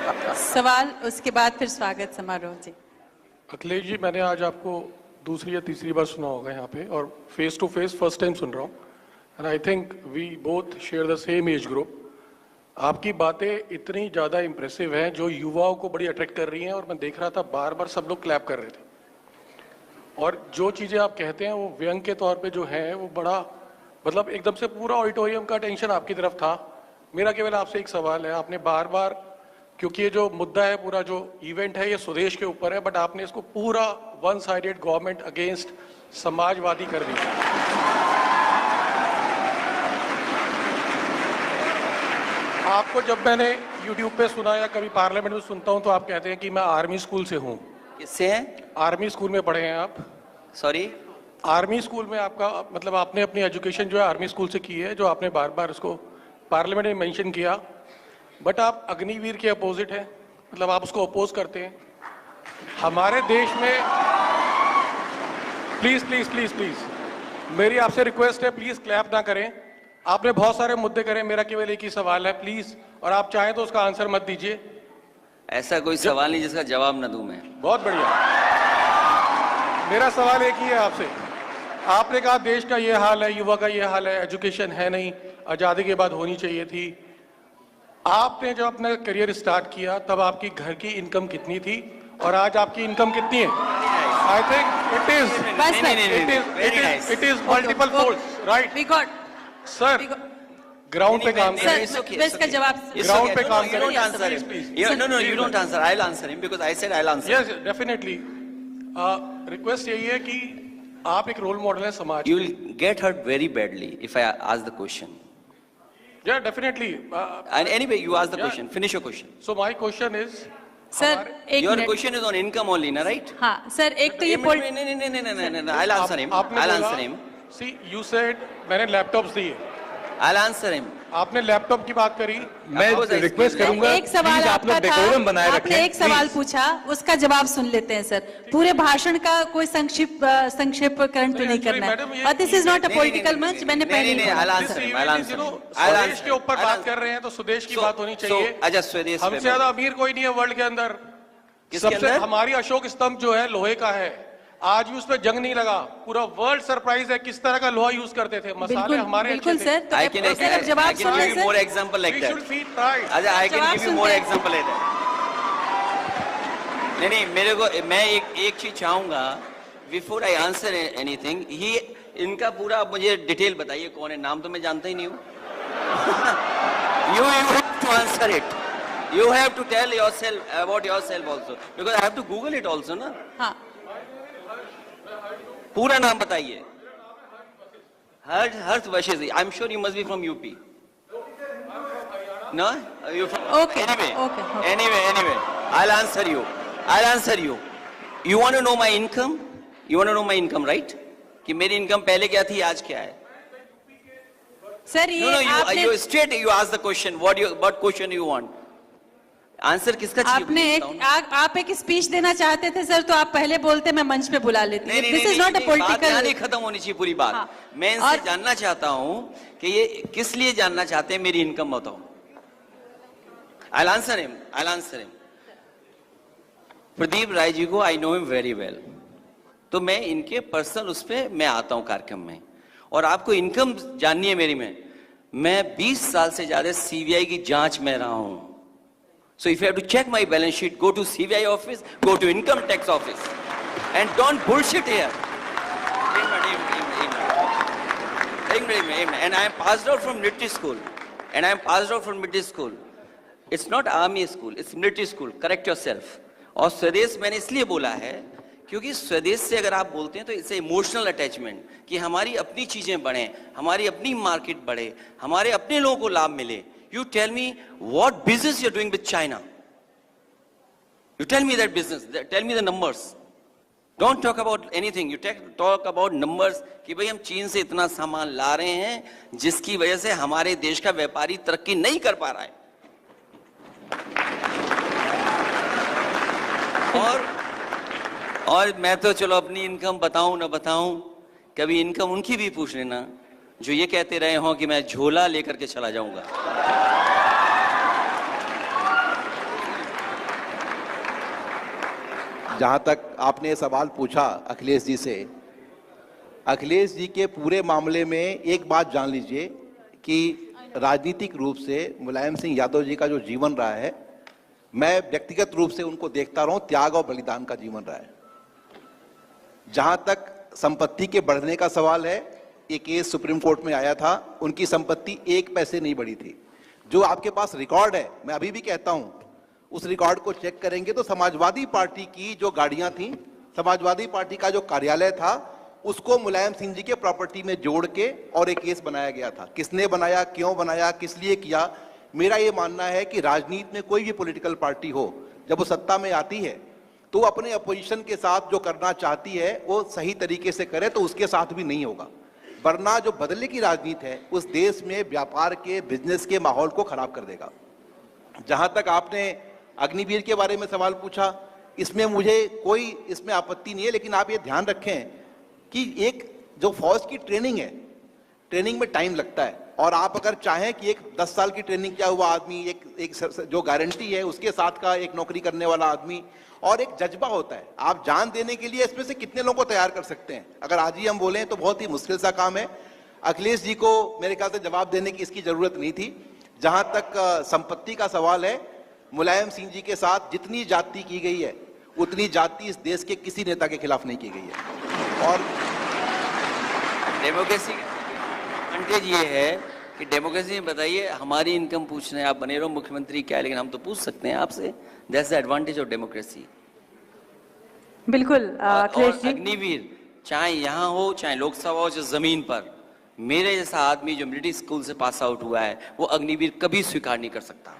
सवाल उसके बाद फिर स्वागत समारोह जी। अखिलेश जी, मैंने आज आपको दूसरी या तीसरी बार सुना होगा यहाँ पे, और face to face first time सुन रहा हूँ। And I think we both share the same age group. आपकी बातें इतनी ज़्यादा इंप्रेसिव हैं जो युवाओं को बड़ी अट्रैक्ट कर रही हैं, और मैं देख रहा था बार बार सब लोग क्लैप कर रहे थे। और जो चीज़ें आप कहते हैं वो व्यंग के तौर पे जो है वो बड़ा, मतलब एकदम से पूरा ऑडिटोरियम का अटेंशन आपकी तरफ था। मेरा केवल आपसे एक सवाल है, आपने बार बार, क्योंकि ये जो मुद्दा है, पूरा जो इवेंट है ये स्वदेश के ऊपर है, बट आपने इसको पूरा one sided government against Samajwadi कर दिया। आपको जब मैंने यूट्यूब पे सुना या कभी पार्लियामेंट में सुनता हूं तो आप कहते हैं कि मैं आर्मी स्कूल से हूं। किससे हैं? आर्मी स्कूल में पढ़े हैं आप? सॉरी, आर्मी स्कूल में आपका मतलब, आपने अपनी एजुकेशन जो है आर्मी स्कूल से की है, जो आपने बार बार उसको पार्लियामेंट में मेंशन किया। बट आप अग्निवीर के अपोजिट हैं, मतलब आप उसको अपोज करते हैं। हमारे देश में प्लीज प्लीज प्लीज प्लीज मेरी आपसे रिक्वेस्ट है, प्लीज क्लैप ना करें। आपने बहुत सारे मुद्दे करे, मेरा केवल एक ही सवाल है प्लीज, और आप चाहें तो उसका आंसर मत दीजिए। ऐसा कोई सवाल नहीं जिसका जवाब ना दूं मैं। बहुत बढ़िया। मेरा सवाल एक ही है आपसे। आपने कहा देश का ये हाल है, युवा का ये हाल है, एजुकेशन है नहीं, आजादी के बाद होनी चाहिए थी। आपने जब अपना करियर स्टार्ट किया तब आपकी घर की इनकम कितनी थी और आज आपकी इनकम कितनी है? I think it is multiple folds, right? We got sir, ground पे काम करें। इसका जवाब ग्राउंड पे काम You don't करें। answer him. No, you don't answer. I'll answer him because I said I'll answer. Yes definitely. Request यही है कि आप एक रोल मॉडल है समाज। You will get hurt very badly if I ask the question. Yeah, definitely. And anyway, you ask the Yeah. question. Finish your question. So my question is, sir एक Your minute. question is on income only, na, right? हाँ sir, एक तो ये No. I'll answer him. आपने I'll बोला, answer him. See, you said मैंने laptops दिए, I'll answer him. आपने लैपटॉप की बात करी। मैं रिक्वेस्ट करूंगा, एक सवाल प्लीज आप लोग आपका डेकोरम बनाए था, रखें। आपने एक सवाल प्लीज। पूछा, उसका जवाब सुन लेते हैं सर। पूरे भाषण का कोई संक्षेपकरण तो नहीं करना है। और this is not a political मंच। मैंने पहले ही I'll बोला। answer him. I'll answer him. स्वदेश के ऊपर बात कर रहे हैं तो स्वदेश की बात होनी चाहिए। अच्छा, स्वदेश हमसे ज्यादा अमीर कोई नहीं है वर्ल्ड के अंदर। किसके सबसे अंदर? हमारी अशोक स्तंभ जो है लोहे का है, आज भी उस पर जंग नहीं लगा। पूरा वर्ल्ड सरप्राइज है किस तरह का लोहा यूज करते थे। मसाले बिल्कुल हमारे बिल्कुल अच्छे थे। सर। तो I can सर, अब जवाब सुन give लें you more sir. example like We that. should feel pride. अच्छा, I can जवाब give you more सुनते हैं। example like that. नहीं, मेरे को, मैं एक चीज चाहूंगा बिफोर आई आंसर एनीथिंग। इनका पूरा मुझे डिटेल बताइए, कौन है? नाम तो मैं जानता ही नहीं हूँ। You have to answer it. You have to tell yourself about yourself also because I have to Google it also, ना? हाँ पूरा नाम बताइए। Harsh Vashishtha. I am sure you must be from UP. No? You from? Okay, Anyway. okay. Anyway. I'll answer you. You want to know my income? You want to know my income, right? कि मेरी income पहले क्या थी, आज क्या है? Sir, ये No, आपने you straight you ask the question. What question you want? Answer किसका चाहिए? आपने आप एक स्पीच देना चाहते थे सर, तो आप पहले बोलते मैं मंच पे बुला लेती। दिस इज नॉट अ बात यहाँ पॉलिटिकल। नहीं खत्म होनी चाहिए पूरी बात। हाँ। मैं इनसे और- जानना चाहता हूँ कि ये किस लिए जानना चाहते हैं, मेरी इनकम बताओ। I'll answer him. Pradeep Rai ji को I know him very well, तो मैं इनके पर्सनल उस पे मैं आता हूं कार्यक्रम में। और आपको इनकम जाननी है मेरी में, मैं 20 साल से ज्यादा सीबीआई की जांच में रहा हूं। So if you have to check my balance sheet, go to CBI office, go to income tax office and don't bullshit here. And I am passed out from military school. It's not army school, it's military school. Correct yourself. और स्वदेश मैंने इसलिए बोला है क्योंकि स्वदेश से अगर आप बोलते हैं तो इट्स इमोशनल अटैचमेंट, कि हमारी अपनी चीजें बढ़े, हमारी अपनी मार्केट बढ़े, हमारे अपने लोगों को लाभ मिले। You tell me what business you're doing with China. You tell me that business. Tell me the numbers. Don't talk about anything. You talk about numbers कि भाई हम चीन से इतना सामान ला रहे हैं जिसकी वजह से हमारे देश का व्यापारी तरक्की नहीं कर पा रहा है। और मैं तो चलो अपनी इनकम बताऊं ना बताऊं, कभी इनकम उनकी भी पूछ लेना जो ये कहते रहे हो कि मैं झोला लेकर के चला जाऊंगा। जहां तक आपने सवाल पूछा अखिलेश जी से, अखिलेश जी के पूरे मामले में एक बात जान लीजिए कि राजनीतिक रूप से मुलायम सिंह यादव जी का जो जीवन रहा है, मैं व्यक्तिगत रूप से उनको देखता रहा हूं, त्याग और बलिदान का जीवन रहा है। जहां तक संपत्ति के बढ़ने का सवाल है, एक केस सुप्रीम कोर्ट में आया था, उनकी संपत्ति 1 पैसे नहीं बढ़ी थी। जो आपके पास रिकॉर्ड है, मैं अभी भी कहता हूं, उस रिकॉर्ड को चेक करेंगे तो समाजवादी पार्टी की जो गाड़ियां थी, समाजवादी पार्टी का जो कार्यालय था, उसको मुलायम सिंह जी के प्रॉपर्टी में जोड़ के और एक केस बनाया गया था। किसने बनाया, क्यों बनाया, किस लिए किया? मेरा ये मानना है कि राजनीति में कोई भी पॉलिटिकल पार्टी हो, जब वो सत्ता में आती है तो अपने अपोजिशन के साथ जो करना चाहती है वो सही तरीके से करे, तो उसके साथ भी नहीं होगा। वरना जो बदले की राजनीति है उस देश में व्यापार के, बिजनेस के माहौल को खराब कर देगा। जहां तक आपने अग्निवीर के बारे में सवाल पूछा, इसमें मुझे कोई इसमें आपत्ति नहीं है, लेकिन आप ये ध्यान रखें कि एक जो फौज की ट्रेनिंग है, ट्रेनिंग में टाइम लगता है, और आप अगर चाहें कि एक 10 साल की ट्रेनिंग किया हुआ आदमी, एक जो गारंटी है उसके साथ का एक नौकरी करने वाला आदमी, और एक जज्बा होता है, आप जान देने के लिए इसमें से कितने लोगों को तैयार कर सकते हैं? अगर आज ही हम बोलें तो बहुत ही मुश्किल सा काम है। अखिलेश जी को मेरे ख्याल से जवाब देने की इसकी जरूरत नहीं थी। जहां तक संपत्ति का सवाल है, मुलायम सिंह जी के साथ जितनी जाति की गई है उतनी जाति इस देश के किसी नेता के खिलाफ नहीं की गई है। और डेमोक्रेसी एडवांटेज ये है कि डेमोक्रेसी में बताइए, हमारी इनकम पूछने आप बने रहो मुख्यमंत्री क्या है, लेकिन हम तो पूछ सकते हैं आपसे। That's the advantage of democracy. बिल्कुल अखिलेश जी। अग्निवीर चाहे यहाँ हो, चाहे लोकसभा हो, चाहे जमीन पर, मेरे जैसा आदमी जो मिलिट्री स्कूल से पास आउट हुआ है वो अग्निवीर कभी स्वीकार नहीं कर सकता।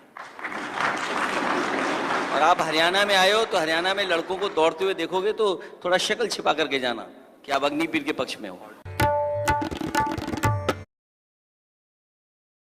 और आप हरियाणा में आए हो तो हरियाणा में लड़कों को दौड़ते हुए देखोगे तो थोड़ा शक्ल छिपा करके जाना कि आप अग्निवीर के पक्ष में हो।